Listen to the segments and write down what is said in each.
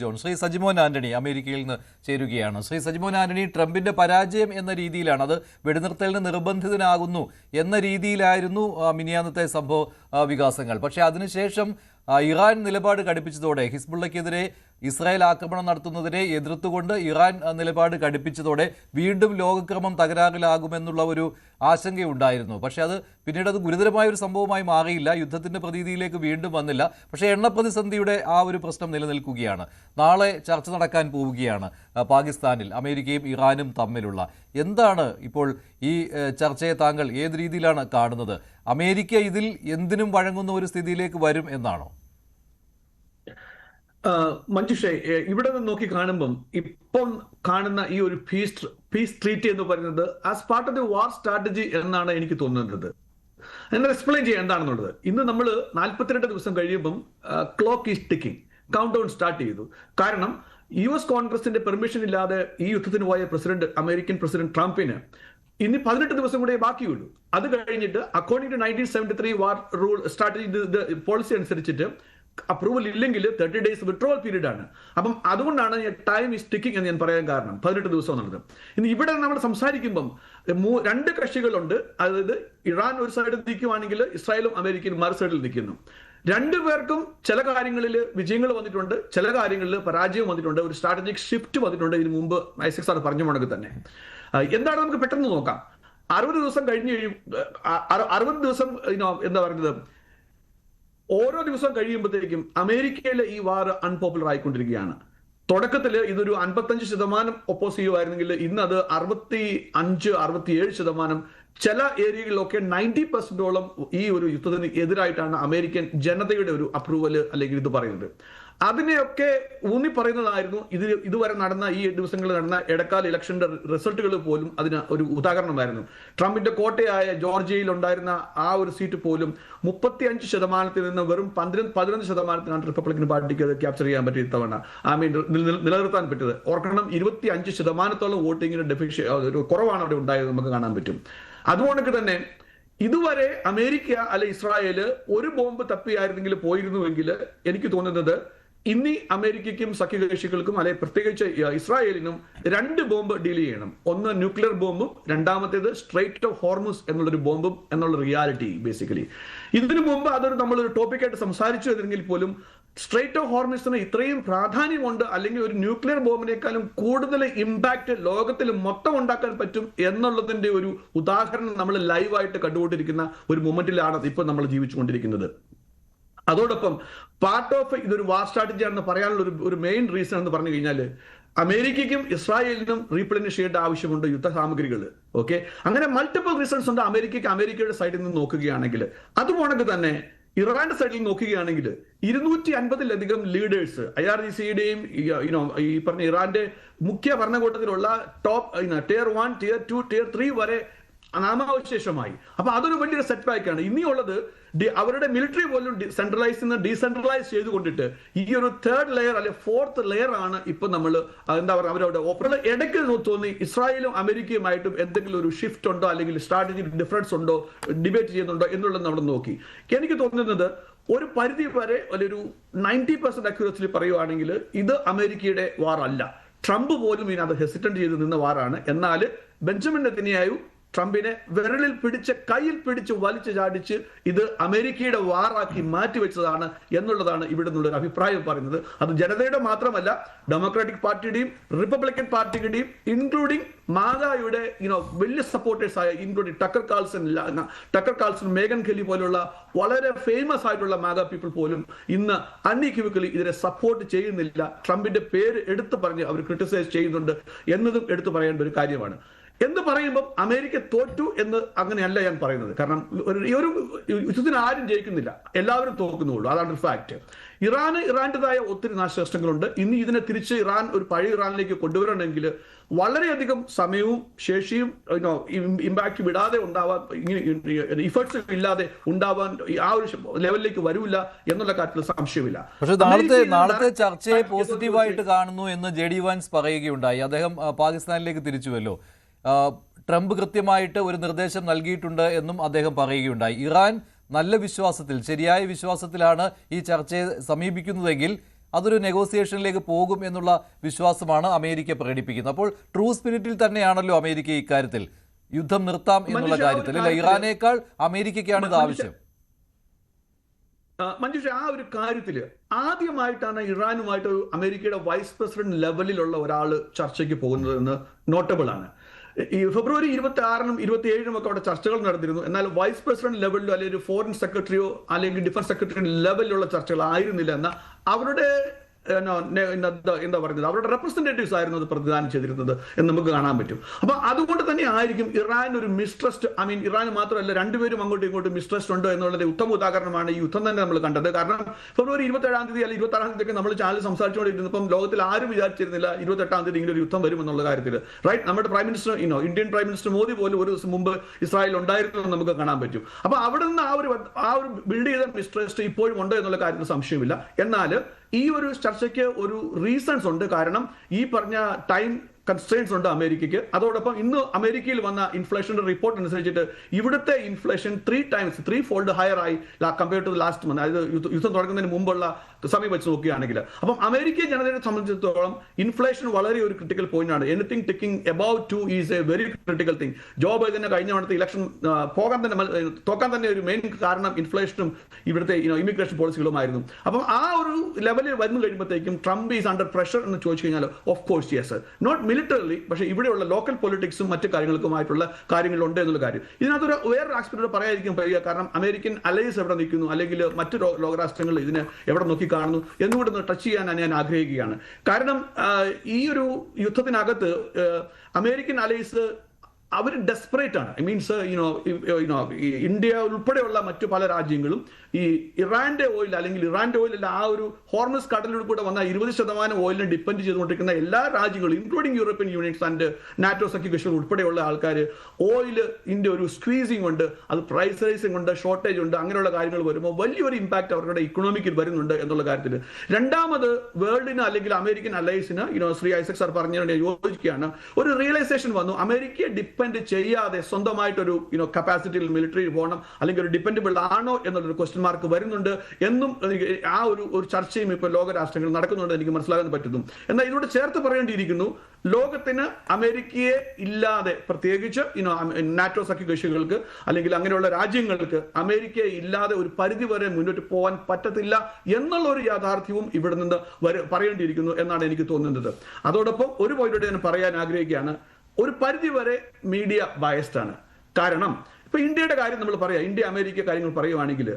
John Shri Sajimon Antony അമേരിക്കയിൽ നിന്ന് ചേരുകയാണ്. ശ്രീ സജിമോൻ ആന്റണി, ട്രംപിന്റെ പരാജയം എന്ന രീതിയിലാണ്, അത് വെടിനിർത്തലിന് നിർബന്ധിതനാകുന്നു എന്ന രീതിയിലായിരുന്നു മിനിയാന്നത്തെ സംഭവ വികാസങ്ങൾ. പക്ഷേ അതിനുശേഷം ഇറാൻ നിലപാട് കടുപ്പിച്ചതോടെ, ഹിസ്ബുള്ളയ്ക്കെതിരെ ഇസ്രായേൽ ആക്രമണം നടത്തുന്നതിനെ എതിർത്തുകൊണ്ട് ഇറാൻ നിലപാട് കടുപ്പിച്ചതോടെ വീണ്ടും ലോകക്രമം തകരാറിലാകുമെന്നുള്ള ഒരു ആശങ്കയുണ്ടായിരുന്നു. പക്ഷേ പിന്നീട് അത് ഗുരുതരമായ ഒരു സംഭവമായി മാറിയില്ല, യുദ്ധത്തിൻ്റെ പ്രതീതിയിലേക്ക് വീണ്ടും വന്നില്ല. പക്ഷേ എണ്ണ പ്രതിസന്ധിയുടെ ആ ഒരു പ്രശ്നം നിലനിൽക്കുകയാണ്. നാളെ ചർച്ച നടക്കാൻ പോവുകയാണ് പാകിസ്ഥാനിൽ അമേരിക്കയും ഇറാനും തമ്മിലുള്ള. എന്താണ് ഇപ്പോൾ ഈ ചർച്ചയെ താങ്കൾ ഏത് രീതിയിലാണ് കാണുന്നത്? അമേരിക്ക ഇതിൽ എന്തിനും വഴങ്ങുന്ന ഒരു സ്ഥിതിയിലേക്ക് വരും എന്നാണോ? മഞ്ജുഷേ, ഇവിടെ നിന്ന് നോക്കി കാണുമ്പം ഇപ്പം കാണുന്ന ഈ ഒരു പീസ് ട്രീറ്റി എന്ന് പറയുന്നത് as part of the war strategy എന്നാണ് എനിക്ക് തോന്നുന്നത്. എന്നാൽ എക്സ്പ്ലെയിൻ ചെയ്യാം എന്താണെന്നുള്ളത്. ഇന്ന് നമ്മൾ 42 ദിവസം കഴിയുമ്പം clock is ticking, count down start ചെയ്തു. കാരണം US കോൺഗ്രസിന്റെ പെർമിഷൻ ഇല്ലാതെ ഈ യുദ്ധത്തിന് പോയ അമേരിക്കൻ പ്രസിഡന്റ് ട്രംപിന് ഇനി 18 ദിവസം കൂടെ ബാക്കിയുള്ളൂ. അത് കഴിഞ്ഞിട്ട് according to 1973 war rule strategy policy അനുസരിച്ചിട്ട് അപ്രൂവൽ ഇല്ലെങ്കിൽ 30 days വിഡ്രോവൽ പീരീഡ് ആണ്. അപ്പം അതുകൊണ്ടാണ് ടൈം ഈസ് ടിക്കിംഗ് എന്ന് ഞാൻ പറയാൻ കാരണം 18 ദിവസം എന്നുള്ളത്. ഇനി ഇവിടെ നമ്മൾ സംസാരിക്കുമ്പം രണ്ട് കക്ഷികളുണ്ട്. അതായത് ഇറാൻ ഒരു സൈഡിൽ നിൽക്കുവാണെങ്കിൽ ഇസ്രായേലും അമേരിക്കയും മറു സൈഡിൽ നിൽക്കുന്നു. രണ്ടുപേർക്കും ചില കാര്യങ്ങളിൽ വിജയങ്ങൾ വന്നിട്ടുണ്ട്, ചില കാര്യങ്ങളിൽ പരാജയം വന്നിട്ടുണ്ട്, ഒരു സ്ട്രാറ്റജിക് ഷിഫ്റ്റ് വന്നിട്ടുണ്ട്. ഇതിനു മുമ്പ് ഐസക് സാർ പറഞ്ഞ മുടക്ക് തന്നെ എന്താണ് നമുക്ക് പെട്ടെന്ന് നോക്കാം. 60 ദിവസം കഴിഞ്ഞ് 60 ദിവസം എന്താ പറയുന്നത്, ഓരോ ദിവസം കഴിയുമ്പോഴത്തേക്കും അമേരിക്കയിലെ ഈ വാർ അൺപോപ്പുലർ ആയിക്കൊണ്ടിരിക്കുകയാണ്. തുടക്കത്തിൽ ഇതൊരു 55% ഒപ്പോസ് ചെയ്യുമായിരുന്നെങ്കിൽ ഇന്ന് അത് 65-67%. ചില ഏരിയകളിലൊക്കെ 90%ഓളം ഈ ഒരു യുദ്ധത്തിന് എതിരായിട്ടാണ് അമേരിക്കൻ ജനതയുടെ ഒരു അപ്രൂവൽ അല്ലെങ്കിൽ ഇത് പറയുന്നത്. അതിനെയൊക്കെ ഊന്നി പറയുന്നതായിരുന്നു ഇതുവരെ നടന്ന ഈ ദിവസങ്ങളിൽ നടന്ന ഇടക്കാല ഇലക്ഷന്റെ റിസൾട്ടുകൾ പോലും അതിന് ഒരു ഉദാഹരണമായിരുന്നു. ട്രംപിന്റെ കോട്ടയായ ജോർജിയയിൽ ഉണ്ടായിരുന്ന ആ ഒരു സീറ്റ് പോലും 35% നിന്ന് വെറും 11% റിപ്പബ്ലിക്കൻ പാർട്ടിക്ക് അത് ക്യാപ്ചർ ചെയ്യാൻ പറ്റിയ തവണ നിലനിർത്താൻ പറ്റിയത്. ഓർക്കണം, 25% വോട്ടിങ്ങിന് ഒരു കുറവാണ് അവിടെ ഉണ്ടായത്, നമുക്ക് കാണാൻ പറ്റും. അതുകൊണ്ടൊക്കെ തന്നെ ഇതുവരെ അമേരിക്ക അല്ലെ ഇസ്രായേല് ഒരു ബോംബ് തപ്പിയായിരുന്നെങ്കിൽ പോയിരുന്നുവെങ്കിൽ എനിക്ക് തോന്നുന്നത് ഇനി അമേരിക്കയ്ക്കും സഖ്യകക്ഷികൾക്കും അല്ലെ പ്രത്യേകിച്ച് ഇസ്രായേലിനും 2 ബോംബ് ഡീൽ ചെയ്യണം. ഒന്ന് ന്യൂക്ലിയർ ബോംബും, രണ്ടാമത്തേത് സ്ട്രൈറ്റ് ഓഫ് ഹോർമുസ് എന്നുള്ളൊരു ബോംബും എന്നുള്ള റിയാലിറ്റി. ബേസിക്കലി ഇതിനു മുമ്പ് നമ്മളൊരു ടോപ്പിക്കായിട്ട് സംസാരിച്ചു എന്നെങ്കിൽ പോലും സ്ട്രൈറ്റ് ഓഫ് ഹോർമുസിന് ഇത്രയും പ്രാധാന്യമുണ്ട്, അല്ലെങ്കിൽ ഒരു ന്യൂക്ലിയർ ബോംബിനേക്കാളും കൂടുതൽ ഇമ്പാക്ട് ലോകത്തിൽ മൊത്തം ഉണ്ടാക്കാൻ പറ്റും എന്നുള്ളതിന്റെ ഒരു ഉദാഹരണം നമ്മൾ ലൈവായിട്ട് കണ്ടുകൊണ്ടിരിക്കുന്ന ഒരു മൊമെന്റിലാണ് ഇപ്പോൾ നമ്മൾ ജീവിച്ചുകൊണ്ടിരിക്കുന്നത്. അതോടൊപ്പം പാർട്ട് ഓഫ് ഇതൊരു വാർ സ്ട്രാറ്റജി ആണെന്ന് പറയാനുള്ള ഒരു മെയിൻ റീസൺ എന്ന് പറഞ്ഞു കഴിഞ്ഞാൽ അമേരിക്കയ്ക്കും ഇസ്രായേലിനും റീപ്ലനിഷ് ചെയ്യേണ്ട ആവശ്യമുണ്ട് യുദ്ധ സാമഗ്രികൾ. ഓക്കെ, അങ്ങനെ മൾട്ടിപ്പിൾ റീസൺസ് ഉണ്ട്. അമേരിക്കയുടെ സൈഡിൽ നിന്ന് നോക്കുകയാണെങ്കിൽ അതുപോണെങ്കിൽ തന്നെ ഇറാന്റെ സൈഡിൽ നോക്കുകയാണെങ്കിൽ 250-ലധികം ലീഡേഴ്സ് IRGCയുടെയും ഈ പറഞ്ഞ ഇറാന്റെ മുഖ്യ ഭരണകൂട്ടത്തിലുള്ള ടോപ്പ് Tier 1, Tier 2, Tier 3 വരെ നാമാവശേഷമായി. അപ്പൊ അതൊരു വലിയൊരു സെറ്റ് ബാക്ക് ആണ്. ഇനിയുള്ളത് അവരുടെ മിലിറ്ററി പോലും ഡീസെൻട്രലൈസ് ചെയ്തുകൊണ്ടിട്ട് ഈ ഒരു 3rd ലെയർ അല്ലെ 4th ലെയർ ആണ് ഇപ്പൊ നമ്മൾ എന്താ പറയുക അവരവിടെ ഓപ്പറേറ്റ്. ഇടയ്ക്ക് തോന്നി ഇസ്രായേലും അമേരിക്കയുമായിട്ടും എന്തെങ്കിലും ഒരു ഷിഫ്റ്റ് ഉണ്ടോ അല്ലെങ്കിൽ സ്ട്രാറ്റജിക് ഡിഫറൻസ് ഉണ്ടോ, ഡിബേറ്റ് ചെയ്യുന്നുണ്ടോ എന്നുള്ളത് നമ്മൾ നോക്കി. എനിക്ക് തോന്നുന്നത് ഒരു പരിധി വരെ ഒരു 90% അക്യൂറസിൽ പറയുവാണെങ്കിൽ ഇത് അമേരിക്കയുടെ വാർ അല്ല. ട്രംപ് പോലും ഇതിനകത്ത് ഹെസിറ്റന്റ് ചെയ്ത് നിന്ന വാറാണ്. എന്നാൽ ബെഞ്ചമിൻ നെതന്യാഹു ട്രംപിനെ കയ്യിൽ പിടിച്ച് വലിച്ചു ചാടിച്ച് ഇത് അമേരിക്കയുടെ വാറാക്കി മാറ്റിവെച്ചതാണ് എന്നുള്ളതാണ് ഇവിടെ നിന്നുള്ള അഭിപ്രായം പറയുന്നത്. അത് ജനതയുടെ മാത്രമല്ല, ഡെമോക്രാറ്റിക് പാർട്ടിയുടെയും റിപ്പബ്ലിക്കൻ പാർട്ടിയുടെയും ഇൻക്ലൂഡിംഗ് മാഗായുടെ വലിയ സപ്പോർട്ടേഴ്സ് ആയ ഇൻക്ലൂഡിംഗ് ടക്കർ കാൾസൺ, മേഗൻ ഖെല്ലി പോലുള്ള വളരെ ഫേമസ് ആയിട്ടുള്ള മാഗ പീപ്പിൾ പോലും ഇന്ന് അൺഇക്വിവക്കലി ഇതിനെ സപ്പോർട്ട് ചെയ്യുന്നില്ല. ട്രംപിന്റെ പേര് എടുത്തു പറഞ്ഞ് അവർ ക്രിട്ടിസൈസ് ചെയ്യുന്നുണ്ട് എന്നതും എടുത്തു പറയേണ്ട ഒരു കാര്യമാണ്. എന്ന് പറയുമ്പോൾ അമേരിക്ക തോറ്റു എന്ന് അങ്ങനെയല്ല ഞാൻ പറയുന്നത്. കാരണം ഈ ഒരു യുദ്ധത്തിന് ആരും ജയിക്കുന്നില്ല, എല്ലാവരും തോക്കുന്നുള്ളൂ. അതാണ് ഒരു ഫാക്ട്. ഇറാന്റേതായ ഒത്തിരി നാശനഷ്ടങ്ങളുണ്ട്. ഇനി ഇതിനെ തിരിച്ച് ഒരു പഴയ ഇറാനിലേക്ക് കൊണ്ടുവരണമെങ്കിൽ വളരെയധികം സമയവും ശേഷിയും ഇമ്പാക്ട് വിടാതെ ഉണ്ടാവാൻ, ഇഫക്ട്സ് ഇല്ലാതെ ഉണ്ടാവാൻ ആ ഒരു ലെവലിലേക്ക് വരില്ല എന്നുള്ള കാര്യത്തിൽ സംശയമില്ല. പക്ഷേ നാളത്തെ ചർച്ചയെ പോസിറ്റീവായിട്ട് കാണുന്നു എന്ന് JD വാൻസ് പറയുകയുണ്ടായി. അദ്ദേഹം പാകിസ്ഥാനിലേക്ക് തിരിച്ചുവല്ലോ. ട്രംപ് കൃത്യമായിട്ട് ഒരു നിർദ്ദേശം നൽകിയിട്ടുണ്ട് എന്നും അദ്ദേഹം പറയുകയുണ്ടായി. ഇറാൻ നല്ല വിശ്വാസത്തിൽ, ശരിയായ വിശ്വാസത്തിലാണ് ഈ ചർച്ചയെ സമീപിക്കുന്നതെങ്കിൽ അതൊരു നെഗോസിയേഷനിലേക്ക് പോകും എന്നുള്ള വിശ്വാസമാണ് അമേരിക്ക പ്രകടിപ്പിക്കുന്നത്. അപ്പോൾ ട്രൂ സ്പിരിറ്റിൽ തന്നെയാണല്ലോ അമേരിക്ക ഇക്കാര്യത്തിൽ യുദ്ധം നിർത്താം എന്നുള്ള കാര്യത്തിൽ, അല്ല ഇറാനേക്കാൾ അമേരിക്കയ്ക്കാണ് ഇത് ആവശ്യം. മഞ്ജുഷ, ആ ഒരു കാര്യത്തില് ആദ്യമായിട്ടാണ് ഇറാനുമായിട്ട് അമേരിക്കയുടെ വൈസ് പ്രസിഡന്റ് ലെവലിലുള്ള ഒരാൾ ചർച്ചയ്ക്ക് പോകുന്നതെന്ന് നോട്ടബിൾ ആണ്. ഈ ഫെബ്രുവരി 26-നും 27-നും ഒക്കെ അവിടെ ചർച്ചകൾ നടന്നിരുന്നു. എന്നാൽ വൈസ് പ്രസിഡന്റ് ലെവലിലോ അല്ലെങ്കിൽ ഒരു ഫോറിൻ സെക്രട്ടറിയോ അല്ലെങ്കിൽ ഡിഫൻസ് സെക്രട്ടറി ലെവലിലുള്ള ചർച്ചകൾ ആയിരുന്നില്ല എന്ന അവരുടെ എന്താ പറയുന്നത്, അവരുടെ റെപ്രസെന്റേറ്റീവ്സ് ആയിരുന്നു അത് പ്രതിദാനം ചെയ്തിരുന്നത് എന്ന് നമുക്ക് കാണാൻ പറ്റും. അപ്പൊ അതുകൊണ്ട് തന്നെ ആയിരിക്കും ഇറാൻ ഒരു മിസ്ട്രസ്റ്റ്, ഇറാൻ മാത്രമല്ല രണ്ടുപേരും അങ്ങോട്ടും ഇങ്ങോട്ടും മിസ്ട്രസ്റ്റ് ഉണ്ട് എന്നുള്ളത് ഉത്തമ ഉദാഹരണമാണ് ഈ യുദ്ധം തന്നെ നമ്മൾ കണ്ടത്. കാരണം ഫെബ്രുവരി 27-ാം തീയതി അല്ലെങ്കിൽ 26-ാം തീയതി നമ്മൾ ചാനൽ സംസാരിച്ചുകൊണ്ടിരുന്നപ്പം ലോകത്തിൽ ആരും വിചാരിച്ചിരുന്നില്ല 28-ാം തീയതി ഇങ്ങനെ ഒരു യുദ്ധം വരും എന്നുള്ള കാര്യത്തിൽ. റൈറ്റ്, നമ്മുടെ prime minister Indian prime minister Modi പോലും ഒരു ദിവസം മുമ്പ് ഇസ്രായേൽ ഉണ്ടായിരുന്നു എന്ന് നമുക്ക് കാണാൻ പറ്റും. അപ്പൊ അവിടെ നിന്ന് ആ ഒരു ബിൽഡ് ചെയ്ത മിസ്ട്രസ്റ്റ് ഇപ്പോഴും ഉണ്ട് എന്നുള്ള കാര്യത്തിൽ സംശയമില്ല. എന്നാൽ ഈ ഒരു ചർച്ചയ്ക്ക് ഒരു റീസൺസ് ഉണ്ട്. കാരണം ഈ പറഞ്ഞ ടൈം കൺസ്ട്രെയിൻസ് ഉണ്ട് അമേരിക്കയ്ക്ക്. അതോടൊപ്പം ഇന്ന് അമേരിക്കയിൽ വന്ന ഇൻഫ്ലേഷന്റെ റിപ്പോർട്ട് അനുസരിച്ചിട്ട് ഇവിടുത്തെ ഇൻഫ്ലേഷൻ 3 ഫോൾഡ് ഹയർ ആയി കമ്പയർഡ് ടു ലാസ്റ്റ് മന്ത്, അതായത് യുദ്ധം തുടങ്ങുന്നതിന് മുമ്പുള്ള സമയം വെച്ച് നോക്കുകയാണെങ്കിൽ. അപ്പം അമേരിക്കൻ ജനതയെ സംബന്ധിച്ചിടത്തോളം ഇൻഫ്ലേഷൻ വളരെ ഒരു ക്രിട്ടിക്കൽ പോയിന്റ് ആണ്. Anything ticking about 2 is a very critical thing. Joe ബൈഡന് കഴിഞ്ഞ തവണത്തെ ഇലക്ഷൻ തോക്കാൻ തന്നെ ഒരു മെയിൻ കാരണം ഇൻഫ്ലേഷനും ഇവിടുത്തെ ഇമിഗ്രേഷൻ പോളിസികളുമായിരുന്നു. അപ്പം ആ ഒരു ലെവലിൽ വന്നു കഴിയുമ്പോഴത്തേക്കും ട്രംപ് ഈസ് അണ്ടർ പ്രഷർ എന്ന് ചോദിച്ചു കഴിഞ്ഞാൽ of course yes, not militarily, പക്ഷേ ഇവിടെയുള്ള ലോക്കൽ പൊളിറ്റിക്സും മറ്റു കാര്യങ്ങൾക്കുമായിട്ടുള്ള കാര്യങ്ങളുണ്ട് എന്നുള്ള കാര്യം ഇതിനകത്തൊരു വേറൊരു ആസ്പെക്ട് പറയാതിരിക്കും കഴിയുക. കാരണം അമേരിക്കൻ അലയൻസ് എവിടെ നിൽക്കുന്നു അല്ലെങ്കിൽ മറ്റു ലോകരാഷ്ട്രങ്ങൾ ഇതിനെ എവിടെ നോക്കി കാണുന്നു എന്നുകൂടെ ഒന്ന് ടച്ച് ചെയ്യാൻ ഞാൻ ആഗ്രഹിക്കുകയാണ്. കാരണം ഈ ഒരു യുദ്ധത്തിനകത്ത് അമേരിക്കൻ അലയൻസ് അവർ ഡെസ്പറേറ്റ് ആണ്. മീൻസ് ഇന്ത്യ ഉൾപ്പെടെയുള്ള മറ്റു പല രാജ്യങ്ങളും ഈ ഇറാന്റെ ഓയിൽ അല്ലെങ്കിൽ ഇറാന്റെ ഓയിൽ ആ ഒരു ഹോർമസ് കടലിൽ കൂടെ വന്ന 20% ഓയിലിനെ ഡിപ്പെൻഡ് ചെയ്തുകൊണ്ടിരിക്കുന്ന എല്ലാ രാജ്യങ്ങളും including European unions and NATO സഖ്യകക്ഷികൾ ഉൾപ്പെടെയുള്ള ആൾക്കാർ ഓയിലിന്റെ ഒരു സ്ക്വീസിംഗ് ഉണ്ട്, അത് പ്രൈസ് റൈസിംഗ് ഉണ്ട്, ഷോർട്ടേജ് ഉണ്ട്, അങ്ങനെയുള്ള കാര്യങ്ങൾ വരുമ്പോൾ വലിയൊരു ഇമ്പാക്ട് അവരുടെ ഇക്കണോമിക്കിൽ വരുന്നുണ്ട് എന്നുള്ള കാര്യത്തിൽ. രണ്ടാമത് വേൾഡിന് അല്ലെങ്കിൽ അമേരിക്കൻ അലയൻസിന് ശ്രീ ഐസക് സാർ പറഞ്ഞതിനെ യോജിക്കുകയാണ്, ഒരു റിയലൈസേഷൻ വന്നു. അമേരിക്കയെ ഡിപ്പെൻഡ് ചെയ്യാതെ സ്വന്തമായിട്ടൊരു കപ്പാസിറ്റിയിൽ മിലിറ്ററി പോകണം അല്ലെങ്കിൽ ഒരു ഡിപ്പെൻഡബിൾ ആണോ എന്നുള്ളൊരു ക്വസ്റ്റ്യൻ മാർക്ക് വരുന്നുണ്ട് എന്നും ആ ഒരു ചർച്ചയും ഇപ്പോൾ ലോകരാഷ്ട്രങ്ങൾ നടക്കുന്നുണ്ട് എനിക്ക് മനസ്സിലാക്കാൻ പറ്റുന്നു. എന്നാൽ ഇതിനോട് ചേർത്ത് പറയേണ്ടിയിരിക്കുന്നു, ലോകത്തിന് അമേരിക്കയെ ഇല്ലാതെ, പ്രത്യേകിച്ച് നാറ്റോ സഖ്യകക്ഷികൾക്ക് അല്ലെങ്കിൽ അങ്ങനെയുള്ള രാജ്യങ്ങൾക്ക് അമേരിക്കയെ ഇല്ലാതെ ഒരു പരിധി വരെ മുന്നോട്ട് പോകാൻ പറ്റത്തില്ല എന്നുള്ള ഒരു യാഥാർത്ഥ്യവും ഇവിടെ നിന്ന് പറയേണ്ടിയിരിക്കുന്നു എന്നാണ് എനിക്ക് തോന്നുന്നത്. അതോടൊപ്പം ഒരു പോയിന്റ് ഞാൻ പറയാൻ ആഗ്രഹിക്കുകയാണ്, ഒരു പരിധി വരെ മീഡിയ ബയസ്ഡ് ആണ്. കാരണം ഇപ്പൊ ഇന്ത്യയുടെ കാര്യം നമ്മൾ പറയാം, ഇന്ത്യ അമേരിക്ക കാര്യങ്ങൾ പറയുവാണെങ്കിൽ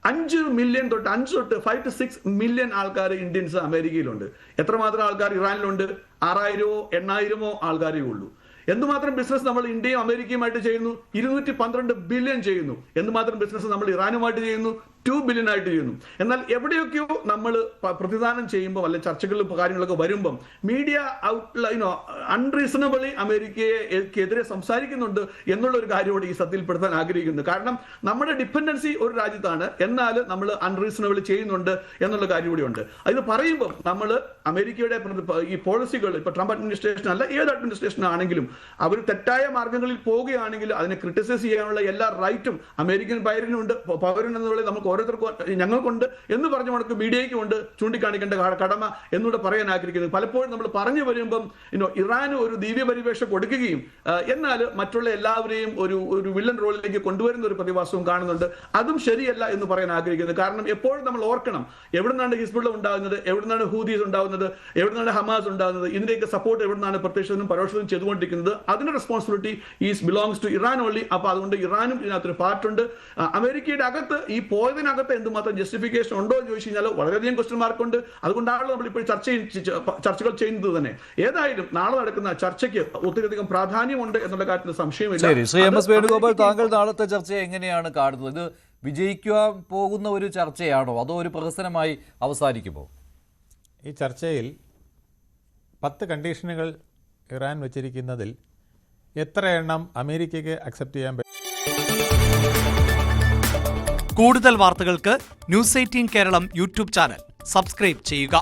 5 മില്യൺ തൊട്ട് 5 to 6 മില്യൺ ആൾക്കാർ ഇന്ത്യൻസ് അമേരിക്കയിലുണ്ട്. എത്രമാത്രം ആൾക്കാർ ഇറാനിലുണ്ട്? 6000-ഓ 8000-ഓ ആൾക്കാരേ ഉള്ളൂ. എന്തുമാത്രം ബിസിനസ് നമ്മൾ ഇന്ത്യയും അമേരിക്കയുമായിട്ട് ചെയ്യുന്നു? 212 ബില്യൺ ചെയ്യുന്നു. എന്തുമാത്രം ബിസിനസ് നമ്മൾ ഇറാനുമായിട്ട് ചെയ്യുന്നു? 2 ബില്യൺ ആയിട്ട് ചെയ്യുന്നു. എന്നാൽ എവിടെയൊക്കെയോ നമ്മൾ പ്രതിദാനം ചെയ്യുമ്പോൾ അല്ലെങ്കിൽ ചർച്ചകളിൽ കാര്യങ്ങളൊക്കെ വരുമ്പം മീഡിയ അൺറീസണബിളി അമേരിക്കയെതിരെ സംസാരിക്കുന്നുണ്ട് എന്നുള്ള ഒരു കാര്യമോട് ഈ സത്യപ്പെടുത്താൻ ആഗ്രഹിക്കുന്നു. കാരണം നമ്മുടെ ഡിപ്പെൻഡൻസി ഒരു രാജ്യത്താണ്, എന്നാൽ നമ്മൾ അൺറീസണബിളി ചെയ്യുന്നുണ്ട് എന്നുള്ള കാര്യം കൂടിയുണ്ട്. ഇത് പറയുമ്പോൾ നമ്മൾ അമേരിക്കയുടെ ഈ പോളിസികൾ ഇപ്പൊ ട്രംപ് അഡ്മിനിസ്ട്രേഷൻ അല്ല ഏത് അഡ്മിനിസ്ട്രേഷൻ ആണെങ്കിലും അവർ തെറ്റായ മാർഗങ്ങളിൽ പോവുകയാണെങ്കിൽ അതിനെ ക്രിട്ടിസൈസ് ചെയ്യാനുള്ള എല്ലാ റൈറ്റും അമേരിക്കൻ പൗരനുണ്ട്. പൗരൻ എന്നുള്ളത് നമുക്ക് ഓരോരുത്തർക്കും ഞങ്ങൾക്കുണ്ട് എന്ന് പറഞ്ഞു നമുക്ക് മീഡിയയ്ക്ക് കൊണ്ട് ചൂണ്ടിക്കാണിക്കേണ്ട കടമ എന്നൂടെ പറയാൻ ആഗ്രഹിക്കുന്നത്. പലപ്പോഴും നമ്മൾ പറഞ്ഞു വരുമ്പം ഇറാന് ഒരു ദിവ്യ പരിവേഷം കൊടുക്കുകയും എന്നാൽ മറ്റുള്ള എല്ലാവരെയും ഒരു വില്ലൻ റോളിലേക്ക് കൊണ്ടുവരുന്ന ഒരു പ്രതിഭാസവും കാണുന്നുണ്ട്. അതും ശരിയല്ല എന്ന് പറയാൻ ആഗ്രഹിക്കുന്നത്. കാരണം എപ്പോഴും നമ്മൾ ഓർക്കണം, എവിടുന്നാണ് ഹിസ്ബുള്ള ഉണ്ടാകുന്നത്, എവിടുന്നാണ് ഹൂദീസ് ഉണ്ടാകുന്നത്, എവിടുന്നാണ് ഹമാസ് ഉണ്ടാകുന്നത്, ഇതിന്റെയൊക്കെ സപ്പോർട്ട് എവിടുന്നാണ് പ്രത്യക്ഷത്തിനും പരോക്ഷത്തിനും ചെയ്തുകൊണ്ടിരിക്കുന്നത്. അതിന്റെ responsibility is belongs to Iran only. അപ്പൊ അതുകൊണ്ട് ഇറാനും ഇതിനകത്തൊരു പാർട്ടുണ്ട്. അമേരിക്കയുടെ അകത്ത് ഈ പോയതിനകത്ത് എന്തുമാത്രം ജസ്റ്റിഫിക്കേഷൻ ഉണ്ടോ എന്ന് ചോദിച്ചു കഴിഞ്ഞാൽ വളരെയധികം ക്വസ്റ്റ്യൻ മാർക്കുണ്ട്. അതുകൊണ്ടാണല്ലോ നമ്മളിപ്പോൾ ചർച്ചകൾ ചെയ്യുന്നത് തന്നെ. ഏതായാലും നാളെ നടക്കുന്ന ചർച്ചയ്ക്ക് ഒത്തിരിയധികം പ്രാധാന്യമുണ്ട് എന്നുള്ള കാര്യത്തിൽ സംശയമില്ല. ശ്രീ എം എസ് വേണുഗോപാൽ, താങ്കൾ നാളത്തെ ചർച്ചയെ എങ്ങനെയാണ് കാണുന്നത്? ഇത് വിജയിക്കുവാൻ പോകുന്ന ഒരു ചർച്ചയാണോ അതോ ഒരു പ്രഹസനമായി അവസാനിക്കുമോ? ഈ ചർച്ചയിൽ 10 കണ്ടീഷനുകൾ ഇറാൻ വച്ചിരിക്കുന്നതിൽ എത്ര എണ്ണം അമേരിക്കയ്ക്ക് അക്സെപ്റ്റ് ചെയ്യാൻ പറ്റും? കൂടുതൽ വാർത്തകൾക്ക് News 18 Keralam YouTube channel subscribe ചെയ്യുക.